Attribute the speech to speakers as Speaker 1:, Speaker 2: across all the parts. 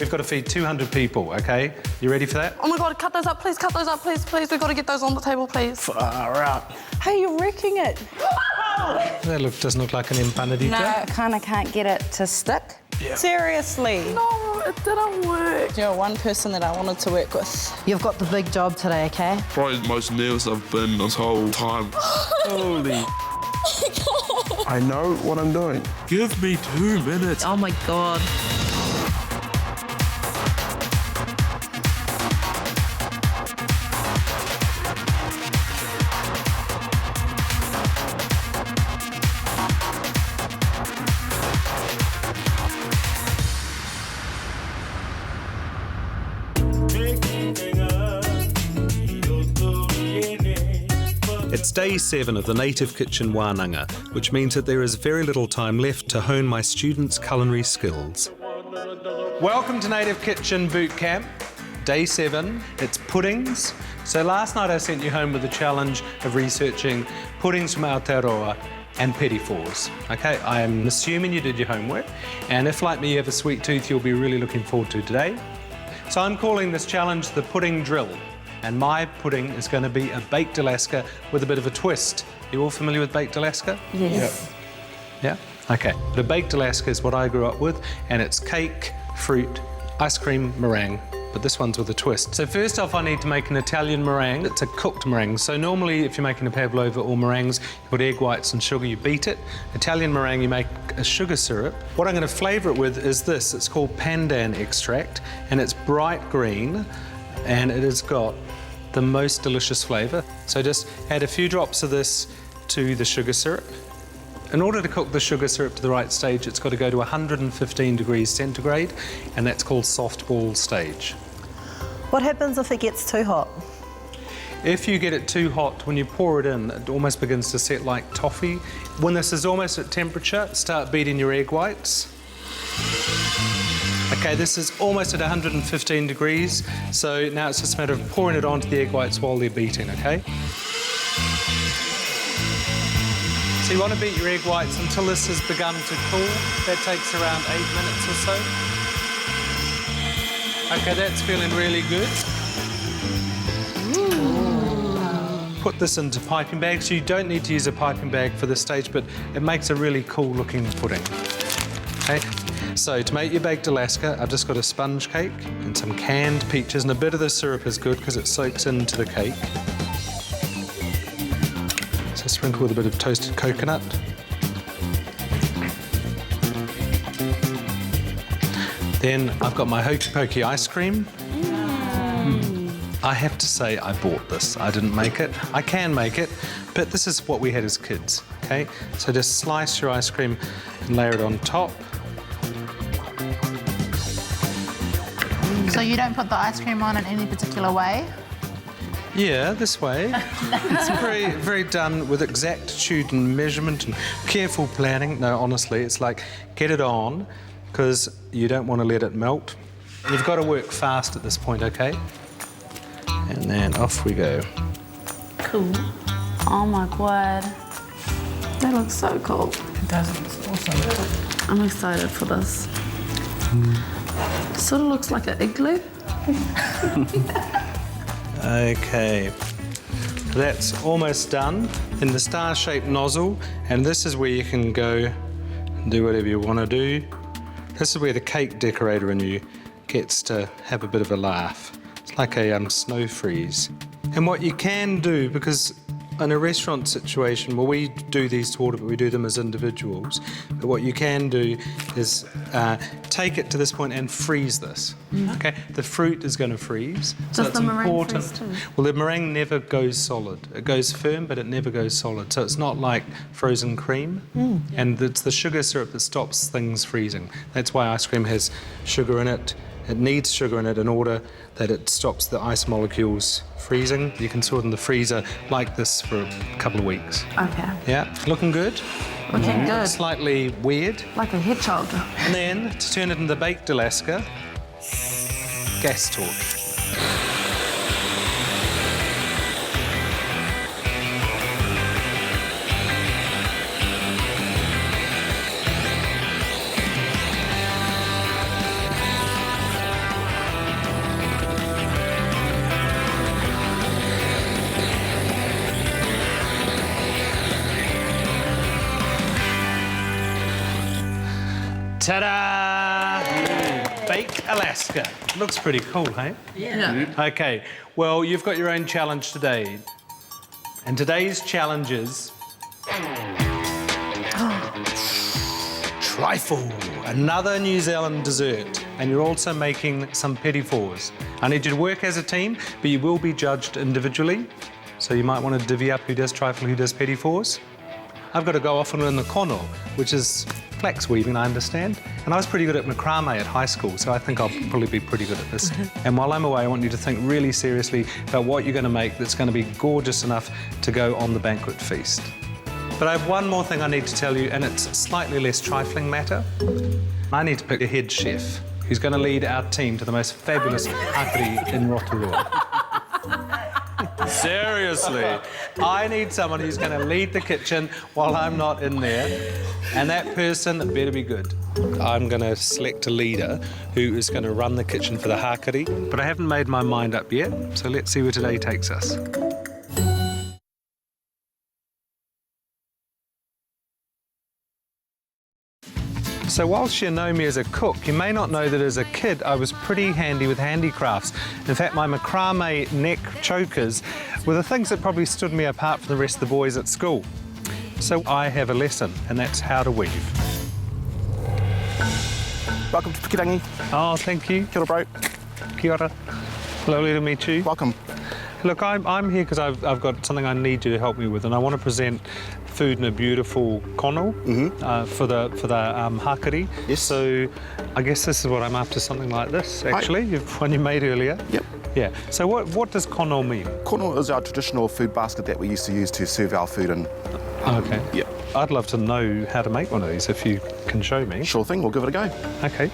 Speaker 1: We've got to feed 200 people, OK? You ready for that?
Speaker 2: Oh my God, cut those up, please, please. We've got to get those on the table, please.
Speaker 1: Far out.
Speaker 3: Hey, you're wrecking it.
Speaker 1: That doesn't look like an empanadita.
Speaker 3: No, I kind of can't get it to stick.
Speaker 1: Yeah.
Speaker 3: Seriously.
Speaker 2: No, it didn't work.
Speaker 3: You're one person that I wanted to work with.
Speaker 4: You've got the big job today, okay?
Speaker 5: Probably the most nervous I've been this whole time.
Speaker 1: Holy...
Speaker 5: I know what I'm doing. Give me 2 minutes.
Speaker 4: Oh my God.
Speaker 1: It's day 7 of the Native Kitchen Wānanga, which means that there is very little time left to hone my students' culinary skills. Welcome to Native Kitchen Boot Camp, day 7. It's puddings. So last night I sent you home with the challenge of researching puddings from Aotearoa and petit fours. Okay, I am assuming you did your homework, and if like me you have a sweet tooth, you'll be really looking forward to today. So I'm calling this challenge the pudding drill. And my pudding is going to be a baked Alaska with a bit of a twist. You all familiar with baked Alaska?
Speaker 3: Yes.
Speaker 1: Yeah? Okay. The baked Alaska is what I grew up with, and it's cake, fruit, ice cream, meringue, but this one's with a twist. So first off, I need to make an Italian meringue. It's a cooked meringue. So normally, if you're making a pavlova or meringues, you put egg whites and sugar, you beat it. Italian meringue, you make a sugar syrup. What I'm going to flavour it with is this. It's called pandan extract, and it's bright green, and it has got the most delicious flavour. So just add a few drops of this to the sugar syrup. In order to cook the sugar syrup to the right stage, it's got to go to 115 degrees centigrade, and that's called soft ball stage.
Speaker 4: What happens if it gets too hot?
Speaker 1: If you get it too hot, when you pour it in, it almost begins to set like toffee. When this is almost at temperature, start beating your egg whites. Okay, this is almost at 115 degrees, so now it's just a matter of pouring it onto the egg whites while they're beating, okay? So you want to beat your egg whites until this has begun to cool. That takes around 8 minutes or so. Okay, that's feeling really good. Put this into piping bags. You don't need to use a piping bag for this stage, but it makes a really cool looking pudding. Okay? So to make your baked Alaska, I've just got a sponge cake and some canned peaches, and a bit of the syrup is good because it soaks into the cake. So sprinkle with a bit of toasted coconut. Then I've got my Hokey Pokey ice cream. I have to say I bought this. I didn't make it. I can make it, but this is what we had as kids, okay? So just slice your ice cream and layer it on top.
Speaker 6: So you don't put the ice cream on in any particular way?
Speaker 1: Yeah, this way. It's very done with exactitude and measurement and careful planning. No, honestly, it's like get it on because you don't want to let it melt. You've got to work fast at this point, okay? And then off we go.
Speaker 2: Cool. Oh my God. That looks so cool.
Speaker 6: It does, it's awesome.
Speaker 2: I'm excited for this. Sort of looks like an igloo.
Speaker 1: Okay, that's almost done. In the star-shaped nozzle, and this is where you can go and do whatever you want to do. This is where the cake decorator in you gets to have a bit of a laugh. It's like a snow freeze. And what you can do, because in a restaurant situation, well, we do these to order, but we do them as individuals. But what you can do is take it to this point and freeze this. Okay, the fruit is going to freeze. So
Speaker 2: Does the meringue freeze too?
Speaker 1: Well, the meringue never goes solid. It goes firm, but it never goes solid. So it's not like frozen cream. And it's the sugar syrup that stops things freezing. That's why ice cream has sugar in it. It needs sugar in it in order that it stops the ice molecules freezing. You can store it in the freezer like this for a couple of weeks.
Speaker 2: Okay.
Speaker 1: Yeah, looking good.
Speaker 2: Looking good.
Speaker 1: Slightly weird.
Speaker 2: Like a hedgehog.
Speaker 1: And then, to turn it into baked Alaska, gas torch. Ta-da! Bake Alaska. Looks pretty cool, hey? Yeah. Okay, well, you've got your own challenge today. And today's challenge is... trifle, another New Zealand dessert. And you're also making some petit fours. I need you to work as a team, but you will be judged individually. So you might want to divvy up who does trifle, who does petit fours. I've got to go off and learn the kono, which is flax weaving, I understand. And I was pretty good at macrame at high school, so I think I'll probably be pretty good at this. And while I'm away, I want you to think really seriously about what you're going to make that's going to be gorgeous enough to go on the banquet feast. But I have one more thing I need to tell you, and it's a slightly less trifling matter. I need to pick a head chef who's going to lead our team to the most fabulous hakari in Rotorua. Seriously, I need someone who's going to lead the kitchen while I'm not in there, and that person better be good. I'm going to select a leader who is going to run the kitchen for the hakari, but I haven't made my mind up yet, so let's see where today takes us. So whilst you know me as a cook, you may not know that as a kid I was pretty handy with handicrafts. In fact, my macrame neck chokers were the things that probably stood me apart from the rest of the boys at school. So I have a lesson, and that's how to weave.
Speaker 7: Welcome to Pukerangi.
Speaker 1: Oh, thank you.
Speaker 7: Kia ora, bro.
Speaker 1: Kia ora. Lovely to meet you.
Speaker 7: Welcome.
Speaker 1: Look, I'm here because I've got something I need you to help me with, and I want to present food in a beautiful kono for the hakari.
Speaker 7: Yes.
Speaker 1: So I guess this is what I'm after, something like this, actually, one you made earlier.
Speaker 7: Yep.
Speaker 1: Yeah. So what does kono mean?
Speaker 7: Kono is our traditional food basket that we used to use to serve our food in.
Speaker 1: Okay.
Speaker 7: Yep.
Speaker 1: I'd love to know how to make one of these, if you can show me.
Speaker 7: Sure thing, we'll give it a go.
Speaker 1: Okay.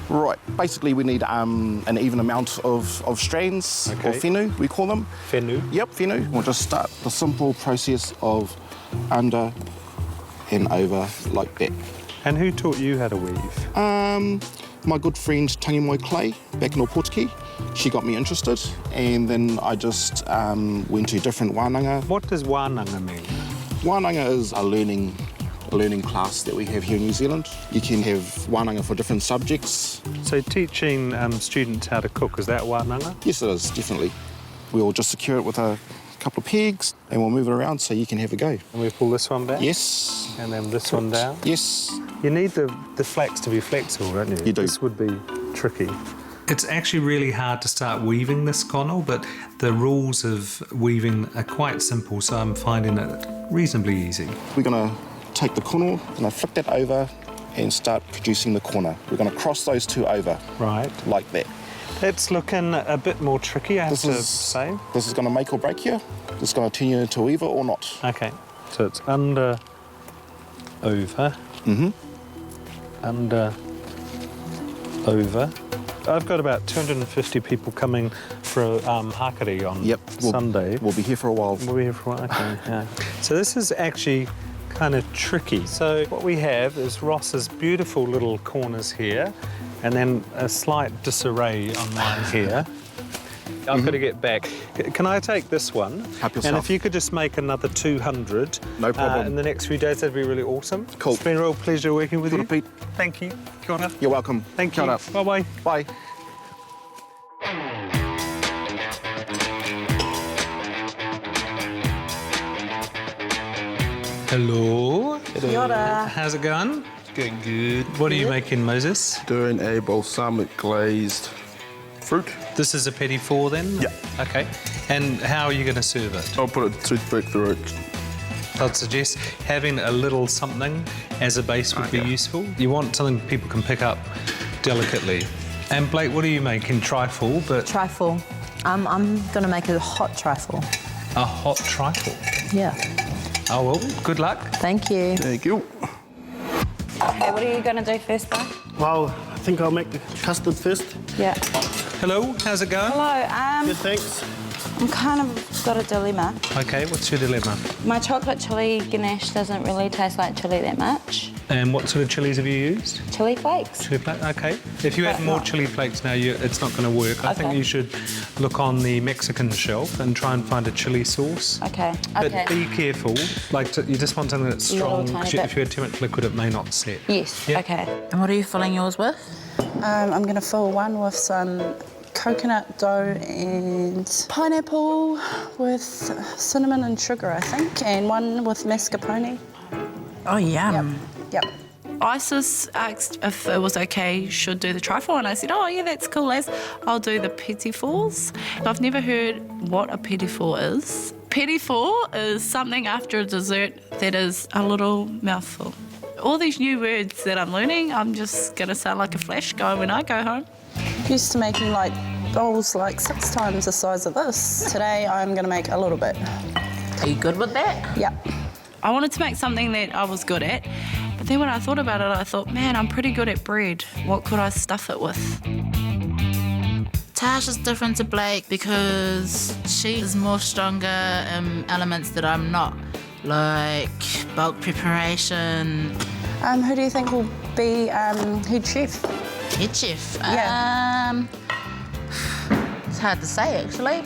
Speaker 7: Right, basically we need an even amount of strands, or whenu, we call them.
Speaker 1: Whenu?
Speaker 7: Yep, whenu. We'll just start the simple process of under and over like that.
Speaker 1: And who taught you how to weave?
Speaker 7: My good friend Tangi Moi Clay back in Opotiki. She got me interested, and then I just went to different wānanga.
Speaker 1: What does wānanga mean?
Speaker 7: Wānanga is a learning class that we have here in New Zealand. You can have wānanga for different subjects.
Speaker 1: So teaching students how to cook, is that wānanga?
Speaker 7: Yes, it is, definitely. We'll just secure it with a couple of pegs and we'll move it around so you can have a go.
Speaker 1: And we pull this one back?
Speaker 7: Yes.
Speaker 1: And then this one down?
Speaker 7: Yes.
Speaker 1: You need the flax to be flexible, don't you?
Speaker 7: You do.
Speaker 1: This would be tricky. It's actually really hard to start weaving this kono, but the rules of weaving are quite simple, so I'm finding it reasonably easy.
Speaker 7: We're going to take the kono, and flick that over and start producing the corner. We're going to cross those two over.
Speaker 1: Right.
Speaker 7: Like that.
Speaker 1: It's looking a bit more tricky, I have to say.
Speaker 7: This is going to make or break you. It's going to turn you into a weaver or not.
Speaker 1: Okay. So it's under, over, under, over. I've got about 250 people coming for hakari on Sunday.
Speaker 7: We'll be here for a while.
Speaker 1: We'll be here for a while, okay, yeah. So this is actually kind of tricky. So what we have is Ross's beautiful little corners here, and then a slight disarray on mine here. I've got to get back. Can I take this one?
Speaker 7: Help yourself.
Speaker 1: And if you could just make another 200
Speaker 7: no problem.
Speaker 1: in the next few days, that'd be really awesome.
Speaker 7: Cool.
Speaker 1: It's been a real pleasure working with you.
Speaker 7: Pete.
Speaker 1: Thank you. Kia ora.
Speaker 7: You're welcome.
Speaker 1: Thank you.
Speaker 7: Kia ora.
Speaker 1: Bye-bye.
Speaker 7: Bye.
Speaker 1: Hello.
Speaker 4: Kia ora.
Speaker 1: How's it going?
Speaker 5: Getting good.
Speaker 1: What are you making, Moses?
Speaker 5: Doing a balsamic glazed fruit.
Speaker 1: This is a petit four then?
Speaker 5: Yeah.
Speaker 1: Okay. And how are you going to serve it?
Speaker 5: I'll put a toothpick through it.
Speaker 1: I'd suggest having a little something as a base would be useful. You want something people can pick up delicately. And Blake, what are you making? Trifle, but...
Speaker 4: Trifle. I'm going to make a hot trifle.
Speaker 1: A hot trifle?
Speaker 4: Yeah.
Speaker 1: Oh, well, good luck.
Speaker 4: Thank you.
Speaker 5: Thank you.
Speaker 3: Okay, what are you going to do first, though?
Speaker 8: Well, I think I'll make the custard first.
Speaker 3: Yeah.
Speaker 1: Hello, how's it going?
Speaker 3: Hello,
Speaker 8: Good, thanks.
Speaker 3: I'm kind of got a dilemma.
Speaker 1: Okay, what's your dilemma?
Speaker 3: My chocolate chili ganache doesn't really taste like chili that much.
Speaker 1: And what sort of chilies have you used?
Speaker 3: Chili flakes.
Speaker 1: Chili flakes, okay. If you add more chili flakes now, it's not going to work. I think
Speaker 3: Okay.
Speaker 1: you should look on the Mexican shelf and try and find a chili sauce.
Speaker 3: Okay.
Speaker 1: But
Speaker 3: Okay.
Speaker 1: be careful. You just want something that's
Speaker 3: Little
Speaker 1: strong.
Speaker 3: tiny
Speaker 1: 'Cause
Speaker 3: bit.
Speaker 1: if you add too much liquid, it may not set.
Speaker 3: Yes.
Speaker 1: Yeah.
Speaker 3: Okay.
Speaker 6: And what are you filling yours with?
Speaker 3: I'm going to fill one with some coconut dough and pineapple with cinnamon and sugar, I think, and one with mascarpone.
Speaker 6: Oh, yum.
Speaker 3: Yep.
Speaker 2: Isis asked if it was okay, should do the trifle, and I said, oh yeah, that's cool, Les. I'll do the petit fours. I've never heard what a petit four is. Petit four is something after a dessert that is a little mouthful. All these new words that I'm learning, I'm just going to sound like a flash guy when I go home.
Speaker 3: Used to making like bowls like 6 times the size of this. Today I'm going to make a little bit.
Speaker 6: Are you good with that?
Speaker 3: Yep.
Speaker 2: I wanted to make something that I was good at, but then when I thought about it, I thought, man, I'm pretty good at bread. What could I stuff it with?
Speaker 6: Tash is different to Blake because she is more stronger in elements that I'm not, like bulk preparation.
Speaker 3: Who do you think will be head chef?
Speaker 6: Head chef.
Speaker 3: Yeah.
Speaker 6: It's hard to say actually.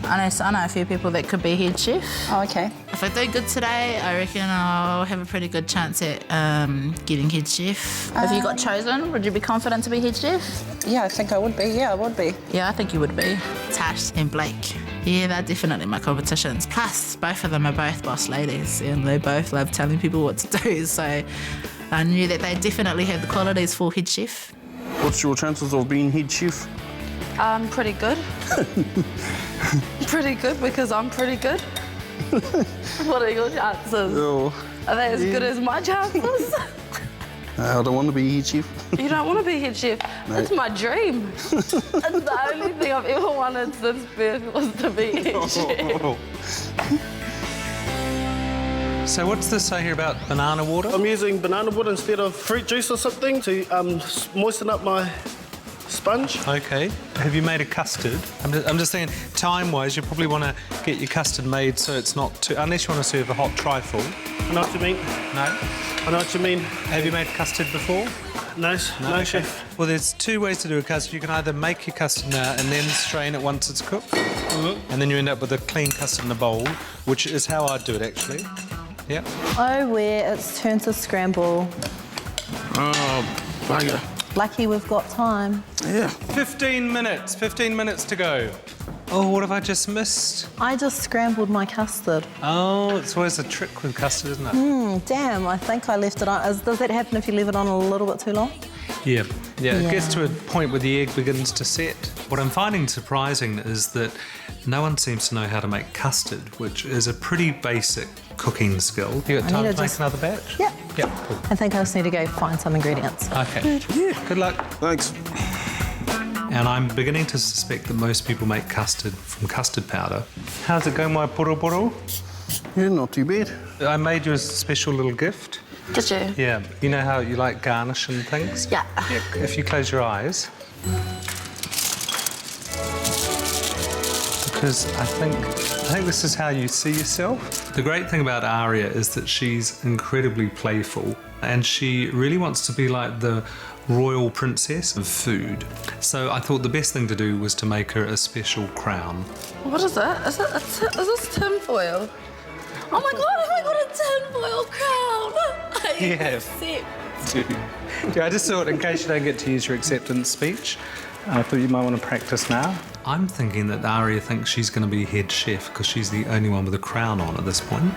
Speaker 6: I know a few people that could be head chef.
Speaker 3: Oh, okay.
Speaker 6: If I do good today, I reckon I'll have a pretty good chance at getting head chef. If you got chosen, would you be confident to be head chef?
Speaker 3: Yeah, I think I would be. Yeah, I would be.
Speaker 6: Yeah, I think you would be. Tash and Blake. Yeah, they're definitely my competitions. Plus, both of them are both boss ladies and they both love telling people what to do. So I knew that they definitely have the qualities for head chef.
Speaker 5: What's your chances of being head chef?
Speaker 2: Pretty good. Pretty good because I'm pretty good. What are your chances?
Speaker 5: Oh,
Speaker 2: Are they as good as my chances?
Speaker 5: I don't want to be head chef.
Speaker 2: You don't want to be head chef. That's my dream. That's the only thing I've ever wanted since birth was to be head chef.
Speaker 1: So what's this say here about banana water?
Speaker 8: I'm using banana water instead of fruit juice or something to moisten up my sponge.
Speaker 1: Okay. Have you made a custard? I'm just thinking, time-wise, you probably want to get your custard made so it's not too... Unless you want to serve a hot trifle.
Speaker 8: I know what you mean.
Speaker 1: No?
Speaker 8: I know what you mean.
Speaker 1: Have you made custard before?
Speaker 8: No,
Speaker 1: Okay.
Speaker 8: chef.
Speaker 1: Well, there's 2 ways to do a custard. You can either make your custard now and then strain it once it's cooked, and then you end up with a clean custard in a bowl, which is how I'd do it, actually. Yeah.
Speaker 4: Oh, where it's turned to scramble.
Speaker 5: Oh, bugger.
Speaker 4: Lucky we've got time.
Speaker 5: Yeah.
Speaker 1: 15 minutes to go. Oh, what have I just missed?
Speaker 4: I just scrambled my custard.
Speaker 1: Oh, it's always a trick with custard, isn't it?
Speaker 4: Damn, I think I left it on. Does that happen if you leave it on a little bit too long?
Speaker 1: Yeah. It
Speaker 4: Yeah.
Speaker 1: gets to a point where the egg begins to set. What I'm finding surprising is that no one seems to know how to make custard, which is a pretty basic cooking skill. You got
Speaker 4: I
Speaker 1: time
Speaker 4: need
Speaker 1: to
Speaker 4: to
Speaker 1: make
Speaker 4: just-
Speaker 1: another batch?
Speaker 4: Yep.
Speaker 1: Yep, cool.
Speaker 4: I think I just need to go find some ingredients.
Speaker 1: Okay. Good luck.
Speaker 5: Thanks.
Speaker 1: And I'm beginning to suspect that most people make custard from custard powder. How's it going, my poro?
Speaker 5: Yeah, not too bad.
Speaker 1: I made you a special little gift.
Speaker 2: Did you?
Speaker 1: Yeah. You know how you like garnish and things?
Speaker 2: Yeah.
Speaker 1: If you close your eyes. Because I think this is how you see yourself. The great thing about Aria is that she's incredibly playful and she really wants to be like the royal princess of food. So I thought the best thing to do was to make her a special crown.
Speaker 2: What is that? Is this tin foil? Oh my god, have I got a tin foil crown? I
Speaker 1: Yeah.
Speaker 2: accept.
Speaker 1: Yeah, I just thought in case you don't get to use your acceptance speech, I thought you might want to practice now. I'm thinking that Aria thinks she's going to be head chef because she's the only one with a crown on at this point.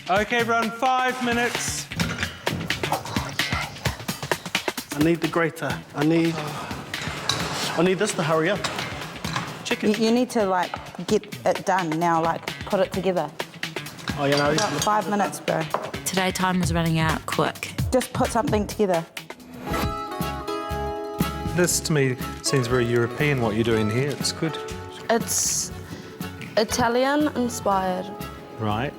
Speaker 1: Okay, everyone, 5 minutes.
Speaker 8: I need the grater. I need this to hurry up. Chicken.
Speaker 3: You need to like get it done now. Like put it together.
Speaker 8: Oh, you know.
Speaker 3: About 5 minutes, bro.
Speaker 6: Today time is running out quick.
Speaker 3: Just put something together.
Speaker 1: This to me seems very European what you're doing here. It's good.
Speaker 2: It's Italian inspired
Speaker 1: Right.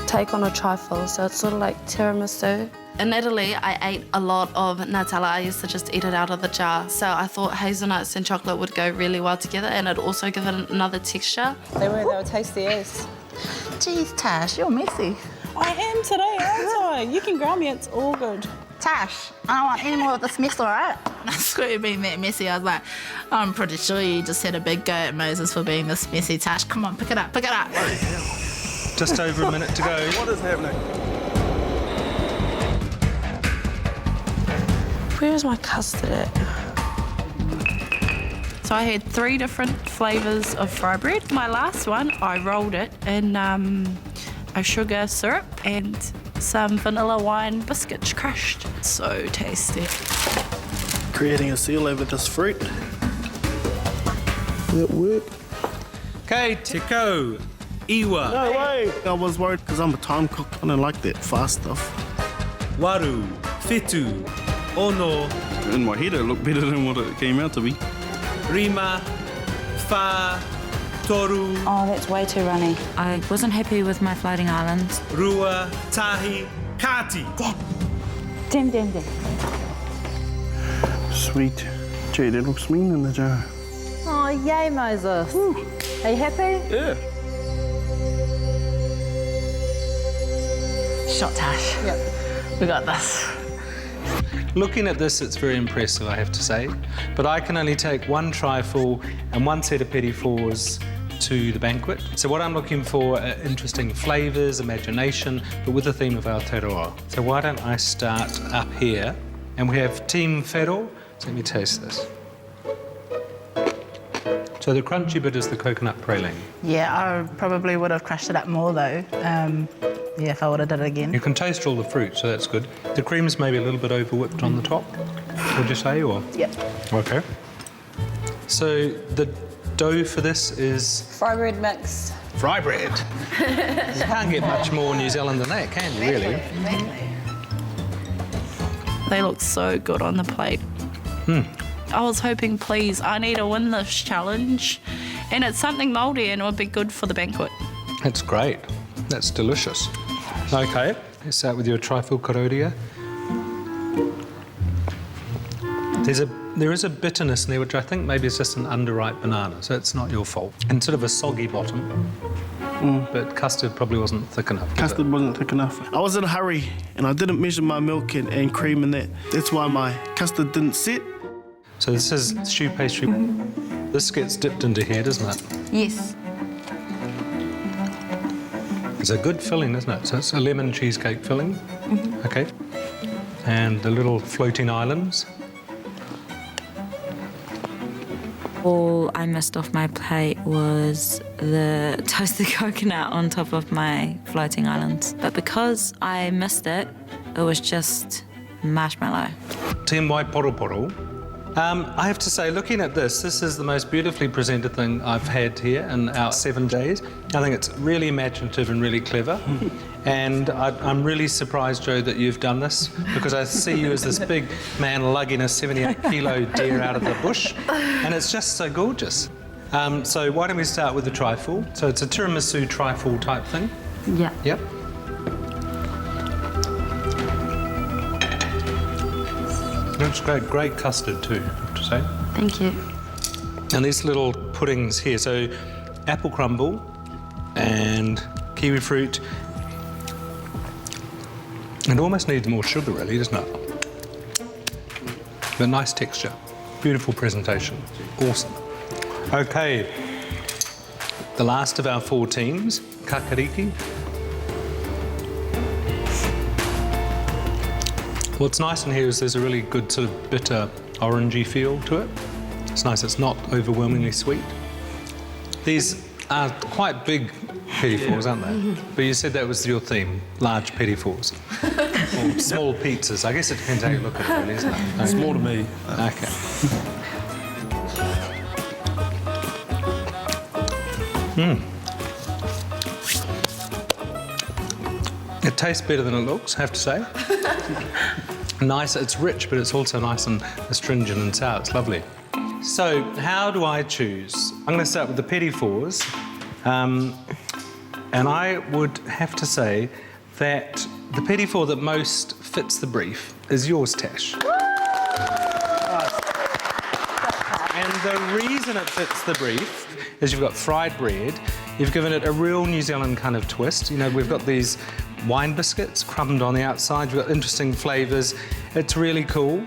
Speaker 2: take on a trifle, so it's sort of like tiramisu. In Italy, I ate a lot of Nutella. I used to just eat it out of the jar. So I thought hazelnuts and chocolate would go really well together and it'd also give it another texture.
Speaker 3: They were tasty as.
Speaker 6: Jeez, Tash, you're messy.
Speaker 3: I am today, aren't I? You can ground me, it's all good.
Speaker 6: Tash, I don't want any more of this mess, all right? Screw you being that messy. I was like, I'm pretty sure you just had a big go at Moses for being this messy. Tash, come on, pick it up, pick it up.
Speaker 1: Just over a minute to go.
Speaker 5: What is happening?
Speaker 3: Where's my custard at?
Speaker 2: So I had 3 different flavours of fry bread. My last one, I rolled it in a sugar syrup and some vanilla wine biscuits crushed. So tasty.
Speaker 8: Creating a seal over this fruit.
Speaker 5: Did it work?
Speaker 1: Okay, te kau, iwa,
Speaker 8: No way! I was worried because I'm a time cook. I don't like that fast stuff.
Speaker 1: waru, whetu, ono,
Speaker 5: In my head, it looked better than what it came out to be.
Speaker 1: rima, wha, toru,
Speaker 3: Oh, that's way too runny.
Speaker 9: I wasn't happy with my floating islands.
Speaker 1: rua, tahi, kati.
Speaker 3: Damn.
Speaker 5: Sweet. Gee, that looks mean in the jar.
Speaker 4: Oh, yay, Moses. Are you happy?
Speaker 5: Yeah.
Speaker 6: Shot, Tash.
Speaker 3: Yep.
Speaker 6: We got this.
Speaker 1: Looking at this, it's very impressive, I have to say. But I can only take 1 trifle and 1 set of petit fours to the banquet. So what I'm looking for are interesting flavours, imagination, but with the theme of Aotearoa. So why don't I start up here? And we have Team Whero. So let me taste this. So the crunchy bit is the coconut praline.
Speaker 6: Yeah, I probably would have crushed it up more though. Yeah, if I would have did it again.
Speaker 1: You can taste all the fruit, so that's good. The cream's maybe a little bit over-whipped on the top, would you say, or?
Speaker 6: Yep.
Speaker 1: Okay. So the dough for this is
Speaker 3: Fry bread mix.
Speaker 1: fry bread. You can't get much more New Zealand than that, can you, really?
Speaker 2: They look so good on the plate. I was hoping, please, I need to win this challenge. And it's something mouldy and it would be good for the banquet.
Speaker 1: That's great. That's delicious. Okay, let's start with your trifle kororia. There is a bitterness in there, which I think maybe is just an underripe banana, so it's not your fault. And sort of a soggy bottom, but custard probably wasn't thick enough. was it?
Speaker 8: Custard wasn't thick enough. I was in a hurry and I didn't measure my milk and cream and that. That's why my custard didn't set.
Speaker 1: So this is choux pastry. This gets dipped into here, doesn't it?
Speaker 9: Yes.
Speaker 1: It's a good filling, isn't it? So it's a lemon cheesecake filling. Okay. And the little floating islands.
Speaker 9: All I missed off my plate was the toasted coconut on top of my floating islands. But because I missed it, it was just marshmallow.
Speaker 1: Te mai poroporo. I have to say, looking at this is the most beautifully presented thing I've had here in our 7 days. I think it's really imaginative and really clever. And I'm really surprised, Joe, that you've done this, because I see you as this big man lugging a 78-kilo deer out of the bush, and it's just so gorgeous. So why don't we start with the trifle? So it's a tiramisu trifle type thing.
Speaker 9: Yeah.
Speaker 1: Yep. Looks great. Great custard too, I have to say.
Speaker 9: Thank you.
Speaker 1: And these little puddings here, so apple crumble and kiwi fruit. It almost needs more sugar, really, doesn't it? But nice texture, beautiful presentation, awesome. Okay, the last of our 4 teams, kakariki. What's nice in here is there's a really good sort of bitter orangey feel to it. It's nice, it's not overwhelmingly sweet. These are quite big petit fours, aren't they? But you said that was your theme, large petit fours. Or small pizzas. I guess it depends how you look at it, really, isn't it? Okay.
Speaker 5: Small to me.
Speaker 1: Okay. It tastes better than it looks, I have to say. Nice, it's rich, but it's also nice and astringent and sour. It's lovely. So, how do I choose? I'm going to start with the petit fours. And I would have to say that the petit four that most fits the brief is yours, Tash. And the reason it fits the brief is you've got fried bread, you've given it a real New Zealand kind of twist. You know, we've got these wine biscuits crumbed on the outside, you've got interesting flavours. It's really cool,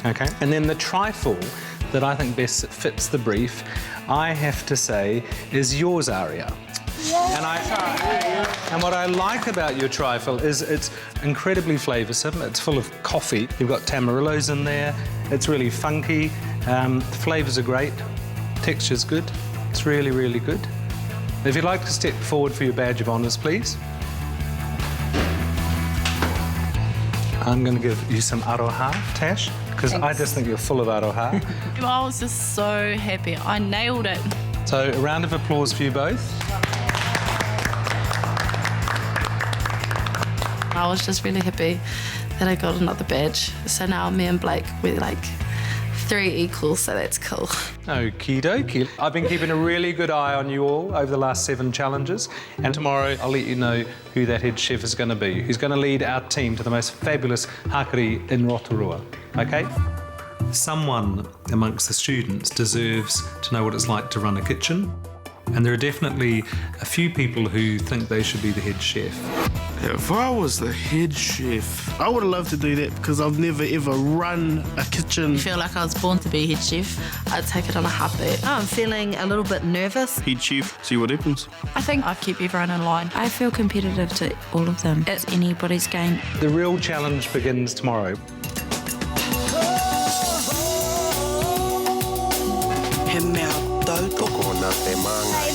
Speaker 1: okay? And then the trifle that I think best fits the brief, I have to say, is yours, Aria. And what I like about your trifle is it's incredibly flavoursome. It's full of coffee. You've got tamarillos in there. It's really funky. The flavours are great. Texture's good. It's really, really good. If you'd like to step forward for your badge of honours, please. I'm going to give you some aroha, Tash, because I just think you're full of aroha.
Speaker 2: I was just so happy. I nailed it.
Speaker 1: So a round of applause for you both.
Speaker 2: I was just really happy that I got another badge. So now me and Blake, we're like 3 equals, so that's cool.
Speaker 1: Okie dokie. I've been keeping a really good eye on you all over the last 7 challenges, and tomorrow I'll let you know who that head chef is going to be, who's going to lead our team to the most fabulous hakari in Rotorua, OK? Someone amongst the students deserves to know what it's like to run a kitchen, and there are definitely a few people who think they should be the head chef.
Speaker 5: If I was the head chef,
Speaker 8: I would have loved to do that because I've never ever run a kitchen.
Speaker 6: I feel like I was born to be head chef. I'd take it on a heartbeat.
Speaker 4: Oh, I'm feeling a little bit nervous.
Speaker 5: head chef, see what happens.
Speaker 2: I think I'd keep everyone in line.
Speaker 9: I feel competitive to all of them. It's anybody's game.
Speaker 1: The real challenge begins tomorrow.
Speaker 10: He mea tau toko na te manga.